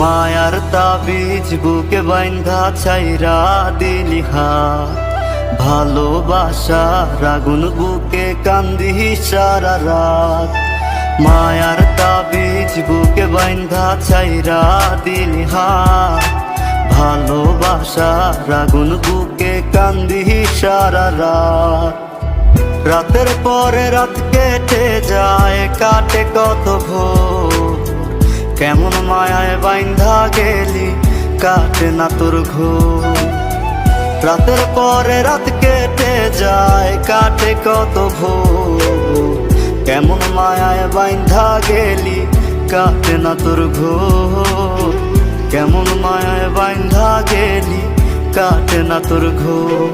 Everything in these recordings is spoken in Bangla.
মায়ার তাবিজ বুকে বাইন্ধা ছাইরা দিলি হাত, ভালোবাসার আগুন বুকে কান্দি সারা রাত। মায়ার তাবিজ বুকে বাইন্ধা ছাইরা দিলি হাত, ভালোবাসার আগুন বুকে কান্দি সারা রাত। রাতের পরে রাত কেটে যায়, কাটে কত ভোর, কেমন মায়ায় বাইন্ধা গেলি কাটে না তোর ঘোর। রাতের পরে রাত কেটে যায়, কাটে কত ভোর, কেমন মায়ায় বাইন্ধা গেলি কাটে না তোর ঘোর। কেমন মায়ায় বাইন্ধা গেলি কাটে না তোর ঘোর।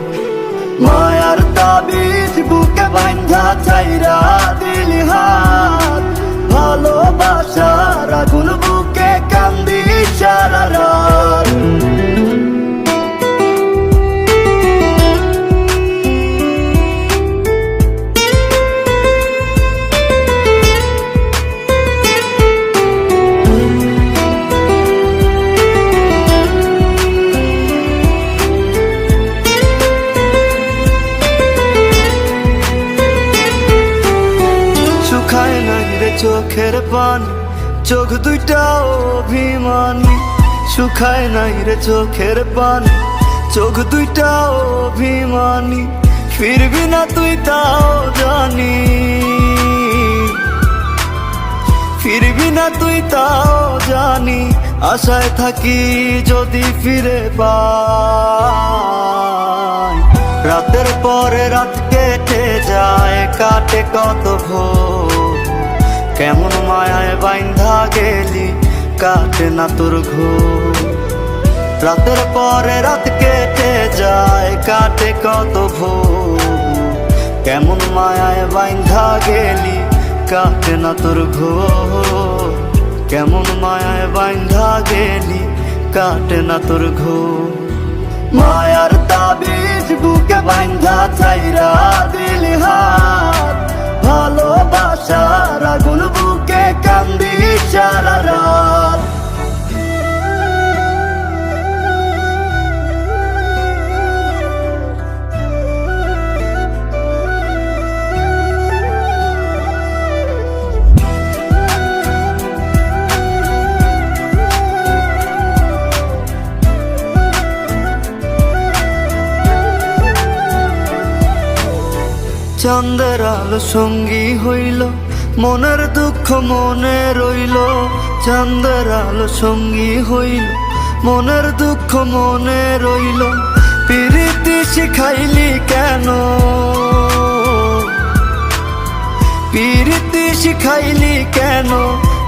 মায়ার তাবিজ বুকে বাইন্ধা ছাইরা দিলি হাত, ভালোবাসার আগুন বুকে কান্দি সারা রাত। শুকায় নাই রে চোখের পানি, চোখ দুইটা অভিমানী। শুকায় নাই রে চোখের পানি, চোখ দুইটা অভিমানী। ফিরবি না তুই তাও জানি, ফিরবি না তুই তাও জানি। আশায় থাকি যদি ফিরে পাই। রাতের পরে রাত কেটে যায়, কাটে কত ভোর, কেমন মায়ায় বাইন্ধা গেলি কাটে না তোর ঘোর। রাতের পরে রাত কেটে যায়, কাটে কত ভোর, কেমন মায়ায় বাইন্ধা গেলি কাটে না তোর ঘোর। কেমন মায়ায় বাইন্ধা গেলি কাটে না তোর ঘোর। মায়ার তাবিজ বুকে বাইন্ধা ছাইরা দিলি হাত, ভালোবাসার আগুন বুকে কান্দি সারা রাত। চাঁদের আলো সঙ্গী হইল, মনের দুঃখ মনে রইল। চাঁদের আলো সঙ্গী হইল, মনের দুঃখ মনে রইল। প্রীতি শিখাইলি কেন, প্রীতি শিখাইলি কেন,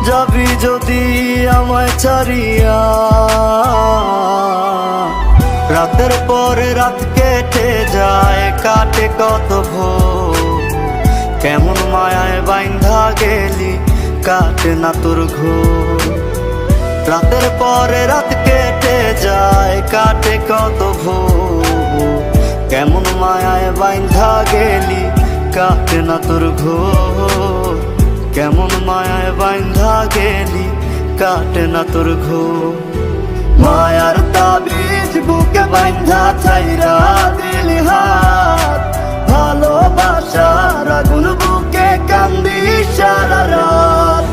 যাবি যদি আমায় ছাড়িয়া। রাতের পরে রাত কেটে যায়, কাটে কত ভোর, কেমন মায়ায় বাইন্ধা গেলি কাটে না তোর ঘোর। রাতের পরে রাত কেটে যায়, কাটে কত ভোর, কেমন মায়ায় বাইন্ধা গেলি কাটে না তোর ঘোর। কেমন মায়ায় বাইন্ধা গেলি কাটে না তোর ঘোর। মায়ার তাবিজ বুকে বাইন্ধা ছাইরা দিলি হাত, ভালোবাসার আগুন বুকে কান্দি সারা রাত।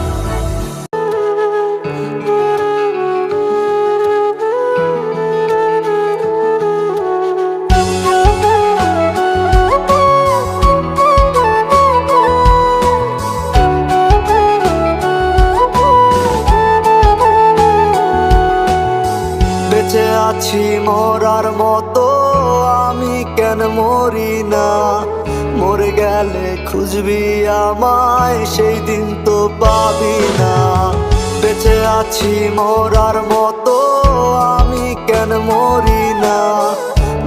বেঁচে আছি মরার মতো, আমি কেন মরি না। মরে গেলে খুঁজবি আমায়, সেই দিন তো পাবি না। বেঁচে আছি মরার মতো, আমি কেন মরি না।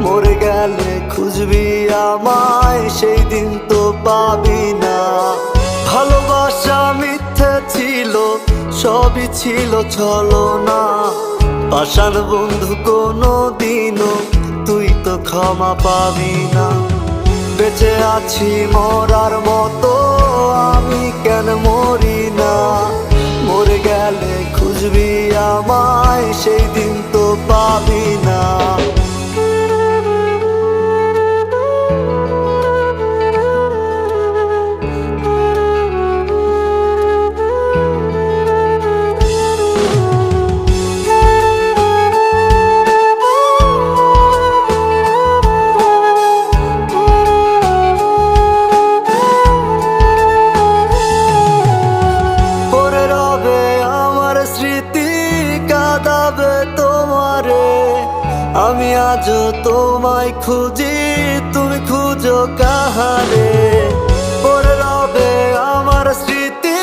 মরে গেলে খুঁজবি আমায়, সেই দিন তো পাবি না। ভালোবাসা মিথ্যে ছিল, সবই ছিল ছলনা। পাষাণ বন্ধু কোনো দিনও তুই তো ক্ষমা পাবি না। বেঁচে আছি মরার মতো, আমি কেন মরি না। মরে গেলে খুঁজবি আমায়, সেই দিন তো পাবি না। আমি আজও তোমায় খুঁজি, তুমি খুঁজো কাহারে। পড়ে রবে আমার স্মৃতি,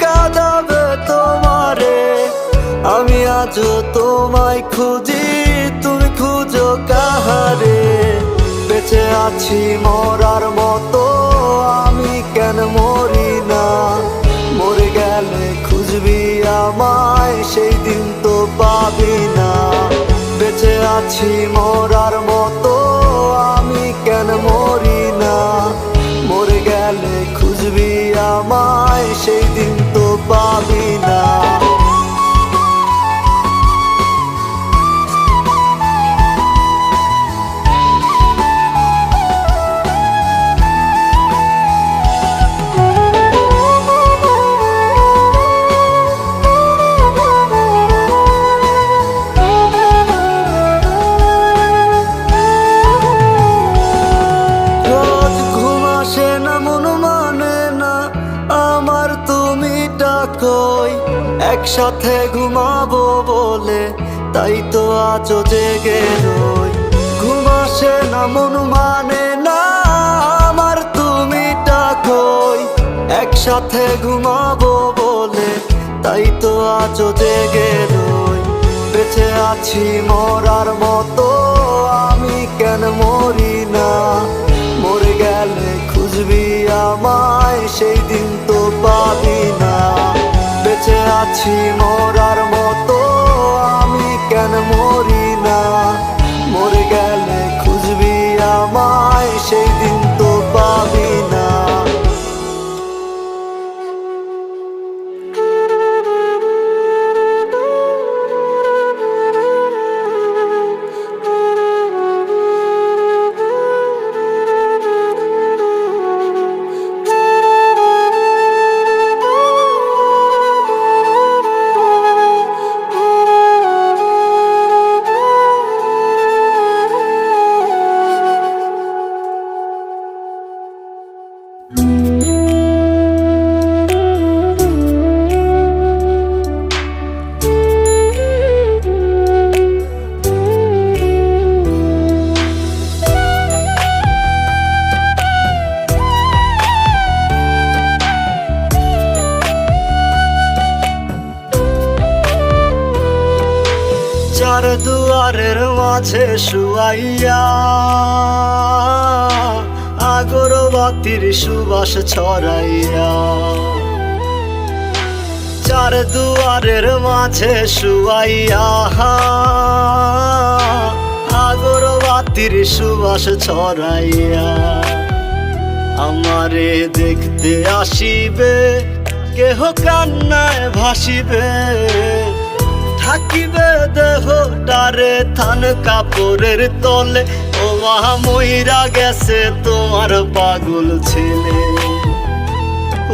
কাঁদাবে তোমারে। আমি আজও তোমায় খুঁজি, তুমি খুঁজো কাহারে। বেঁচে আছি মরার মতো, আমি কেন মরি না? মরে গেলে খুঁজবি আমায়, সেই দিন তো পাবি না। বেঁচে আছি মরার মতো, আমি কেন মরি না? মরে গেলে খুঁজবি আমায়, সেই দিন তো পাবি না। একসাথে ঘুমাবো বলে তাই তো আজও জেগে রই। ঘুম আসে না, মন মানে না আমার, তুমি ডাকোই। একসাথে ঘুমাবো বলে তাই তো আজও জেগে রই। বেঁচে আছি মরার মতো, আমি কেন মরি না? মরে গেলে খুঁজবি আমায়, সেই দিন তো পাবি না। বেঁচে আছি মরার মতো, আমি কেন মরি না? মরে গেলে খুঁজবি আমায়, সেই দিন তো পাবি না। চার দুয়ারের মাঝে শুয়াইয়া আগরবাতির সুবাস ছড়াইয়া। চার দুয়ারের মাঝে শুয়াইয়া আগরবাতির সুবাস ছড়াইয়া। আমারে দেখতে আসিবে, কেহ কান্নায় ভাসিবে। থাকিবে দেহটারে থান কাপড়ের তলে, ও মা মইরা গেছে তোমার পাগল ছেলে।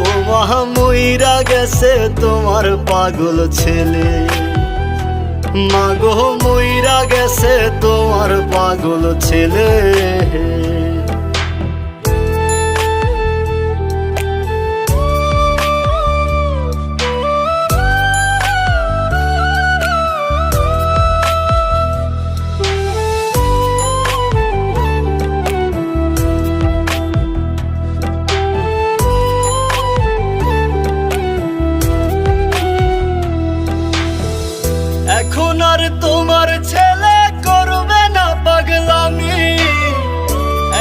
ও মা মইরা গেছে তোমার পাগল ছেলে। মাগো মইরা গেছে তোমার পাগল ছেলে। এখন আর তোমার ছেলে করবে না পাগলামি।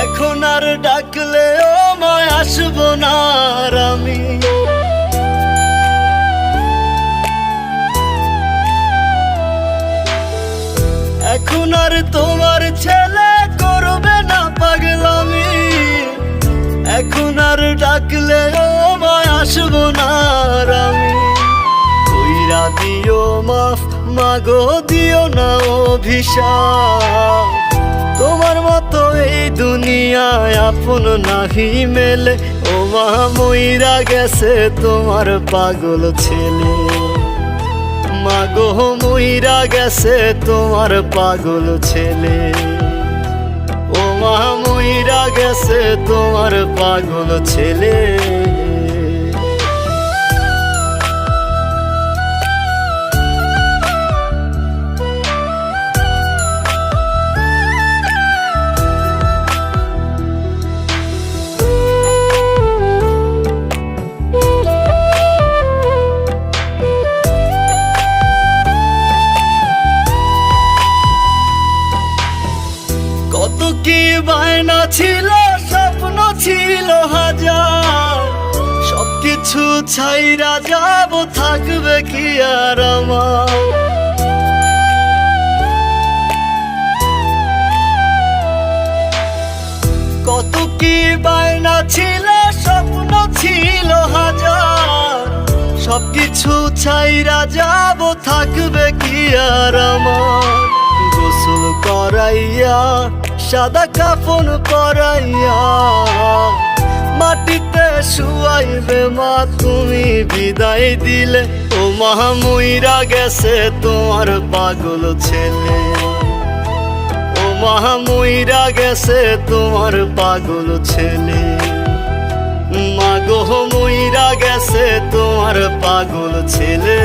এখন আর ডাকলে ও মায় আসবো না আর আমি। এখন আর তোমার ছেলে করবে না পাগলামি। এখন আর ডাকলে ও মায় আসবো না আর আমি। ওই কইরা দিও মাফ মাগো, দিও না অভিশাপ। তোমার মতো এই দুনিয়ায় আপন নাহি মেলে, ও মা মইরা গেছে তোমার পাগল ছেলে। মাগো মইরা গেছে তোমার পাগল ছেলে, ও মা মইরা গেছে তোমার পাগল ছেলে। কত কি বায়না ছিল, স্বপ্ন ছিল হাজার, সবকিছু ছাইরা যাব, থাকবে কি আর আমার। কত কি বায়না ছিল, স্বপ্ন ছিল হাজার, সবকিছু ছাইরা যাব, থাকবে কি আর আমার। গোসল করাইয়া সাদা কাফন পরাইয়া মাটিতে শুয়াইবে মা, তুমি বিদায় দিলে। ও মা মইরা গেছে তোমার পাগল ছেলে, ও মা মইরা গেছে তোমার পাগল ছেলে। মাগো মইরা গেছে তোমার পাগল ছেলে।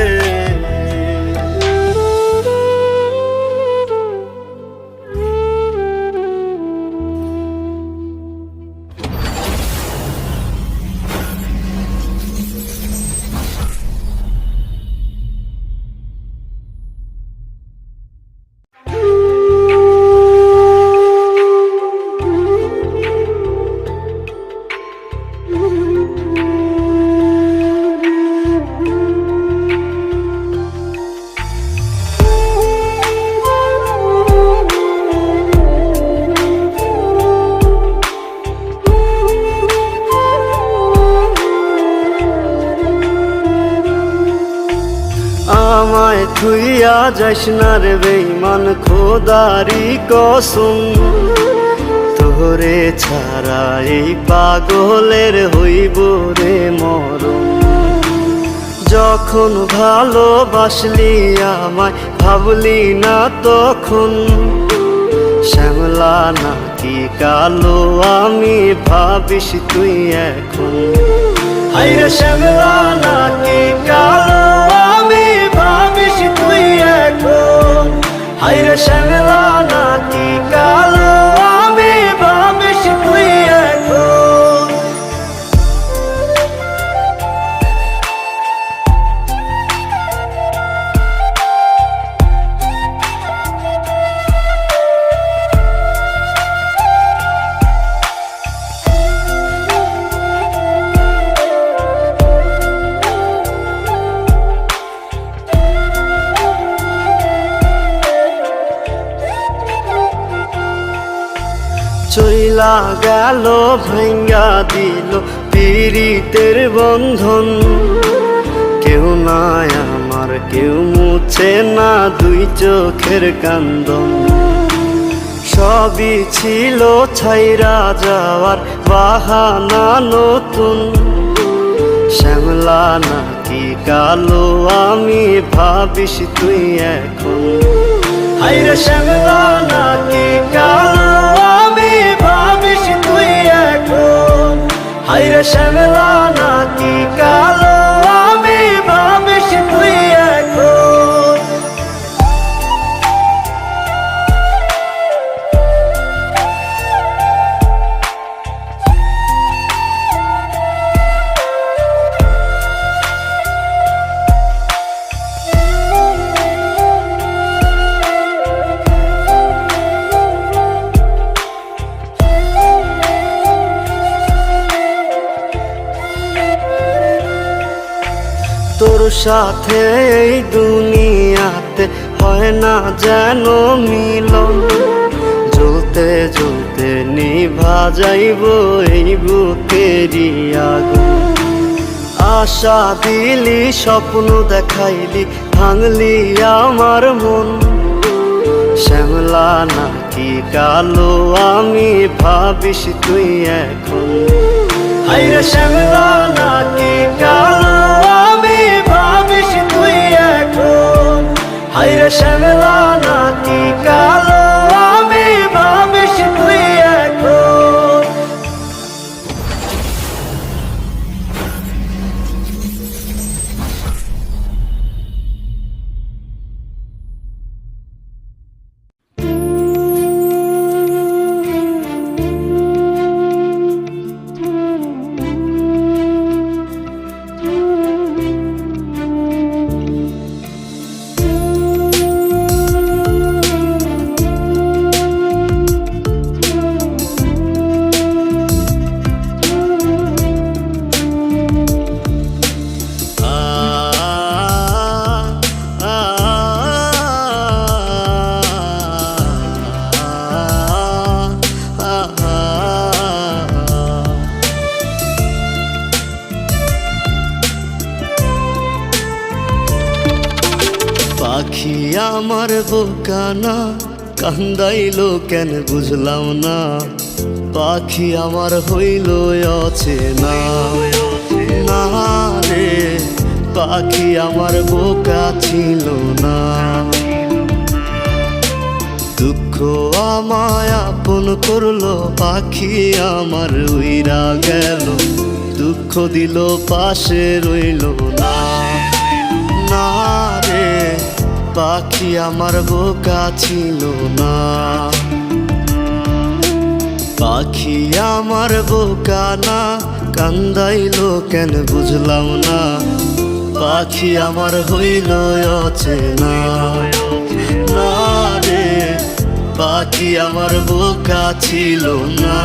আমায় থুইয়া যাস না রে বেঈমান, খোদারি কসম, তোরে ছাড়া এই পাগলের হইব রে মরণ। যখন ভালোবাসলি আমায় ভাবলি না তখন, শ্যামলা নাকি কালো আমি ভাবিস তুই এখন। হাইরে শ্যামলা নাকি কালো আমি ভাবিস তুই এখন। হাইরে শ্যামলা নাকি কালো আমি ভাবিস তুই এখন। চইলা গেল ভাঙ্গা দিল পীড়িতের বন্ধন, কেউ নাই আমার কেউ মুছে না দুই চোখের কান্দন। সবই ছিল ছাইরা যাওয়ার বাহানা নতুন, শ্যামলা নাকি কালো আমি ভাবিস তুই এখন। হাইরে শ্যামলা নাকি কালো আমি ভাবিস তুই এখন। হাইরে শ্যামলা নাকি কালো আমি ভাবিস তুই এখন। তোর সাথে এই দুনিয়াতে হয় না যেন মিলন, জ্বলতে জ্বলতে নিভা যাইব এই বুকেরই আগুন। আশা দিলি স্বপ্ন দেখাইলি ভাঙলি আমার মন শ্যামলা নাকি কালো আমি ভাবিস তুই এখন হাইরে শ্যামলা নাকি কালো আমি ভাবিস তুই এখন হাইরে শ্যামলা নাকি কালো আমি ভাবিস তুই এখন পাখি আমার বোকানা কান্দাইলো কেন বুঝলাম না পাখি আমার হইল অচেনা না রে পাখি আমার বোকা ছিল না দুঃখ আমায় আপন করলো পাখি আমার উইরা গেল দুঃখ দিল পাশে রইল না না রে পাখি আমার বোকা ছিল না পাখি আমার বোকা না কান্দাইলো কেন বুঝলাম না পাখি আমার হইল অচেনা না রে পাখি আমার বোকা ছিল না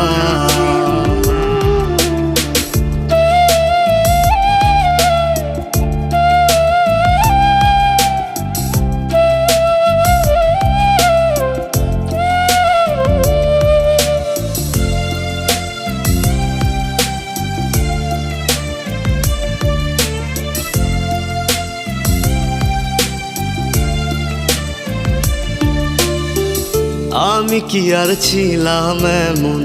আমি কি আর ছিলাম এমন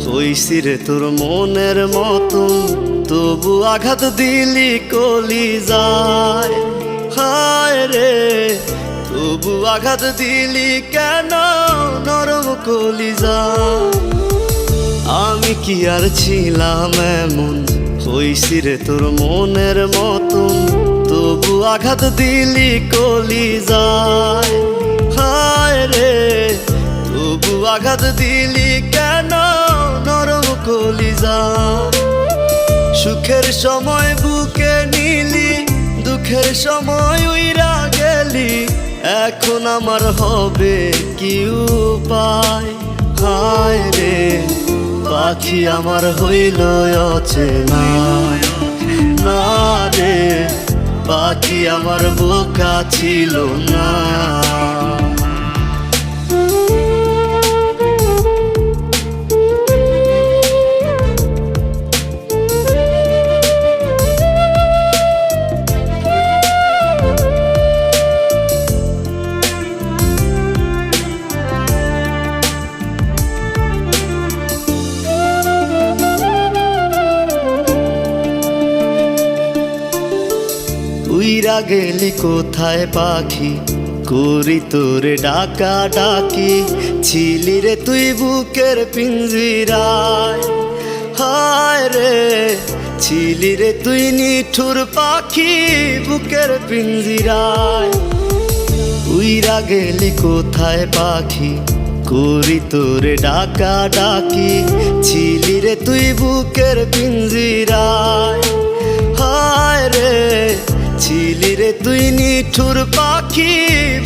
হইছি রে তোর মনের মতন তবু আঘাত দিলি কলি যায় হায় রে তবু আঘাত দিলি কেন নরম কলি যায় আমি কি আর ছিলাম এমন হইছি রে তোর মনের মতন তবু আঘাত দিলি কলি যায় হায় রে তবু আঘাত দিলি কেন নরম কলিজা সুখের সময় বুকে নিলি দুঃখের সময় উইরা গেলি এখন আমার হবে কি উপায় হায় রে পাখি আমার হইল অচেনা না রে পাখি আমার বোকা ছিল না উইরা গেলি কোথায় পাখি করি তোরে ডাকা ডাকি ছিলি রে তুই বুকের পিঞ্জিরায় হায় রে ছিলি রে তুই নিঠুর পাখি বুকের পিঞ্জিরায় উইরা গেলি কোথায় পাখি করি তোরে ডাকা ডাকি ছিলি রে তুই বুকের পিঞ্জিরায় হায় রে ছিলি রে তুই নিঠুর পাখি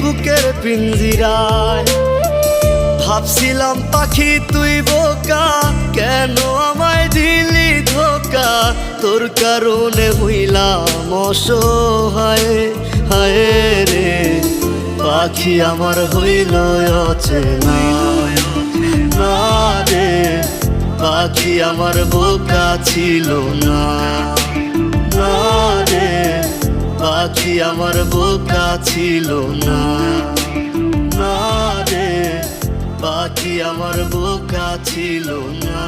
বুকের পিঞ্জিরায় ভাবছিলাম পাখি তুই বোকা কেন আমায় দিলি ধোকা তোর কারণে হইলাম অসহায় হায় রে পাখি আমার হইল অচেনা না রে পাখি আমার বোকা ছিল না না না রে, পাখি আমার বোকা ছিল না। না রে, পাখি আমার বোকা ছিল না।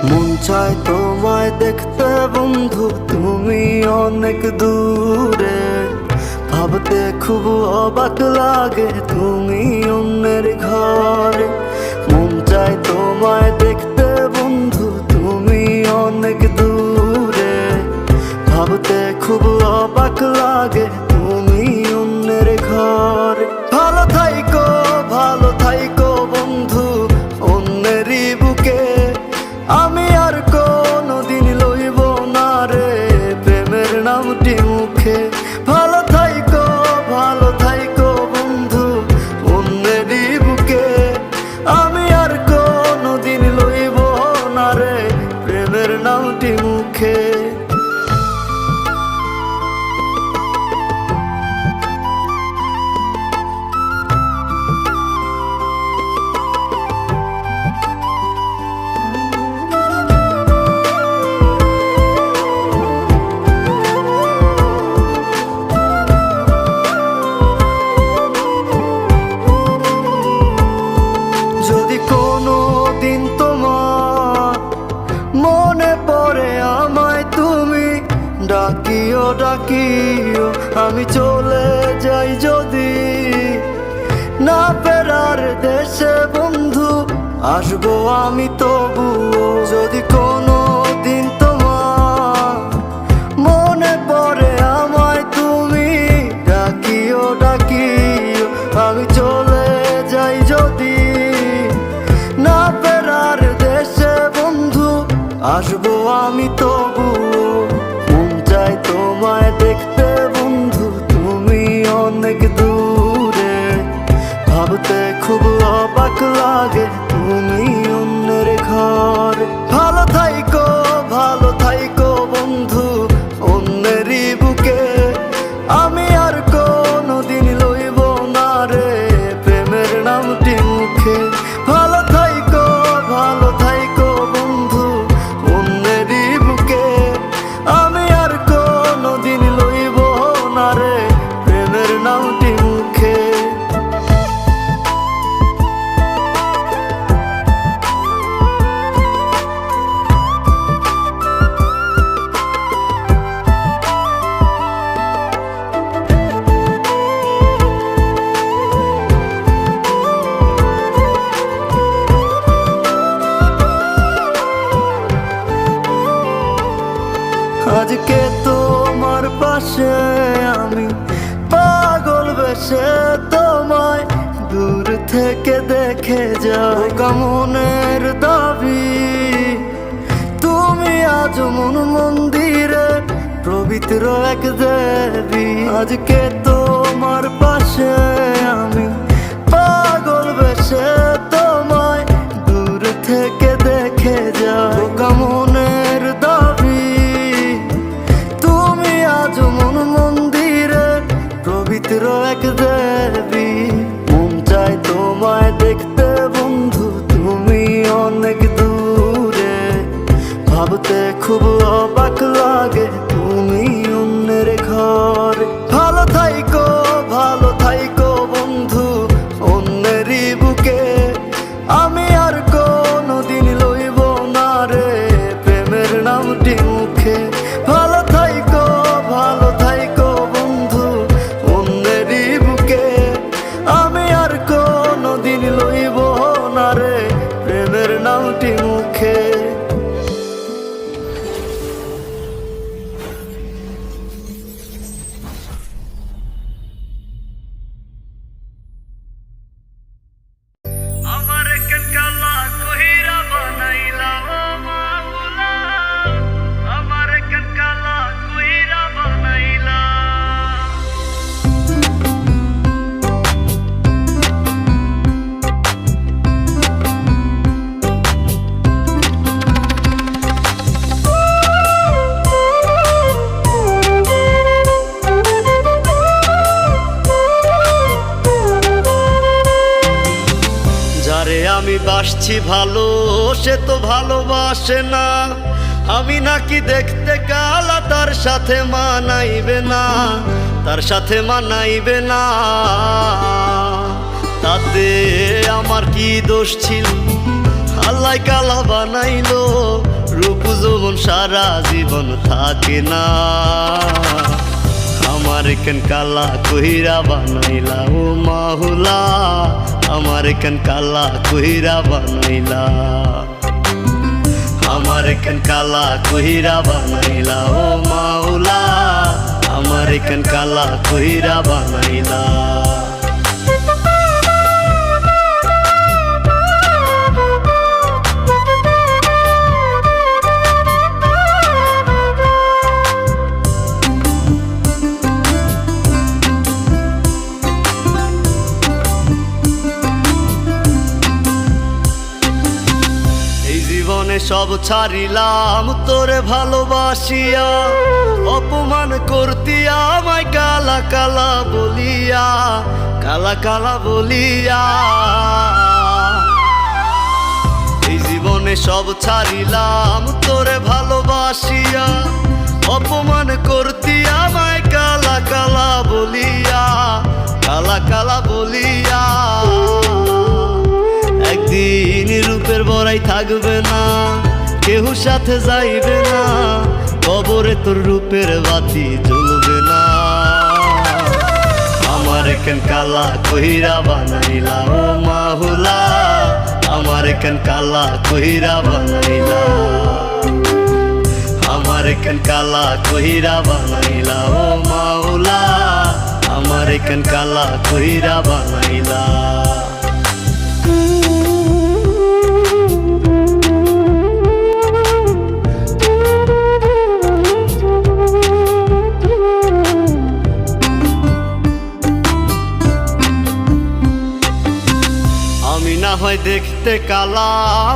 মন চায় তোমায় দেখতে বন্ধু, তুমি অনেক দূরে। ভাবতে খুব অবাক লাগে তুমি অন্যের ঘরে। মন চায় তোমায় দেখতে বন্ধু, তুমি অনেক দূরে। ভাবতে খুব অবাক লাগে তুমি অন্যের ঘরে। ভালো থাইকো, ভালো থাইকো বন্ধু অন্যেরই বুকে। আমি আর কোনদিন লইব না রে প্রেমের নামটি মুখে। ভালো থাইকো, ভালো থাইকো বন্ধু অন্যেরই বুকে। আমি আর কোনদিন লইব না রে প্রেমের নামটি মুখে। যদি কোনো দিন তোমার মনে পড়ে আমায় তুমি ডাকিও ডাকিও। আমি চলে যাই যদি না ফেরার দেশে বন্ধু, আসবো আমি তবুও। যদি কোনো দিন তোমার মনে পড়ে আমায় তুমি ডাকিও ডাকিও। আমি চলে যাই যদি না ফেরার দেশে বন্ধু, আসবো আমি তবুও। মন চাই তোমায় দেখতে বন্ধু, তুমি অনেক দূরে। ভাবতে খুব অবাক লাগে তুমি অন্যের ঘরে। ভালো থাইকো, ভালো থাইকো বন্ধু অন্যেরই বুকে। আমি আর কোনদিন লইব না রে প্রেমের নামটি মুখে। ভালো থাইকো, ভালো থাইকো বন্ধু অন্যেরই বুকে। আমি আর কোনদিন লইব না রে প্রেমের নামটি মুখে। আজকে তোমার পাশে আমি পাগল বেশে তোমায় দূর থেকে দেখে যাই। মনের দাবি তুমি আজ মন মন্দিরে পবিত্র এক দেবী। আজকে তোমার পাশে আমি পাগল বেশে তোমায় দূর থেকে দেখে যাই। মনের দাবি তুমি আজ মন মন্দিরে পবিত্র এক দেবী। মন চাই তোমায় দেখতে বন্ধু, তুমি অনেক দূরে। ভাবতে খুব অবাক লাগে তুমি অন্যের ঘরে। ভালো থাইকো, ভালো থাইকো বন্ধু অন্যেরই বুকে। আমি আর কোনদিন লইব না রে প্রেমের নামটি মুখে। ভালো থাইকো, ভালো থাইকো বন্ধু অন্যেরই বুকে। আমি আর কোনদিন লইব না রে প্রেমের নামটি মুখে। বাসছি ভালো, সে তো ভালোবাসে না। আমি নাকি দেখতে কালা, তার সাথে মানাইবে না, তার সাথে মানাইবে না। তাতে আমার কি দোষ ছিল? আল্লাহ কালা বানাইলো, রূপ যৌবন সারা জীবন থাকে না। আমার কেন কালা কইরা বানাইলা ও মাহুলা, আমার কেন কালা কইরা বানাইলা, আমার কেন কালা কইরা বানাইলা ও মাওলা, আমার কেন কালা কইরা বানাইলা। জীবনে সব ছাড়িলাম তোরে ভালোবাসিয়া, অপমান করতিয়া আমায় কালা কালা বলিয়া, কালা কালা বলিয়া। এই জীবনে সব ছাড়িলাম তোরে ভালোবাসিয়া, অপমান করতিয়া আমায় কালা কালা বলিয়া, কালা কালা বলিয়া। একদিন রূপের বড়াই থাকবে না, কেউ সাথে যাইবে না, কবরে তোর রূপের বাতি জ্বলবে না। আমার কেন কালা কইরা বানাইলা ও মাহুলা, আমার কেন কালা কইরা বানাইলা, আমার কেন কালা কইরা বানাইলা ও মাওলা, আমার কেন কালা কইরা বানাইলা। আমি না হয় দেখতে কালা,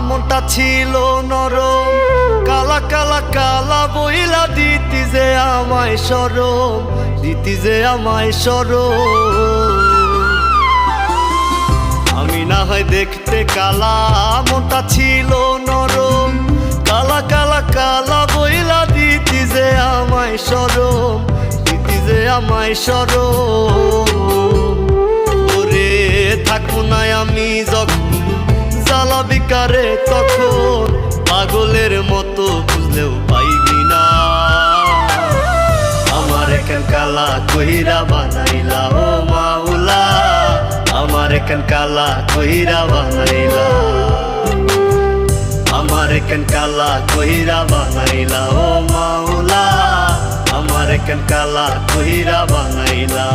মনটা ছিল নরম, কালা কালা কালা বইলা দিতি যে আমায় শরম, দিতি যে আমায় শরম। আমি না হয় দেখতে কালা, মনটা ছিল নরম, কালা কালা কালা বইলা দিতি যে আমায় শরম, দিতি যে আমায় শরম। ওরে থাকবো না আমি যখন জ্বালা বিকারে, তখন পাগলের মতো বুঝলেও পাইবি না। আমার কেন কালা কইরা বানাইলা ও মাওলা, আমার কেন কালা কইরা বানাইলা, আমার কেন কালা কইরা বানাইলা ও মাওলা, আমার কেন কালা কইরা বানাইলা।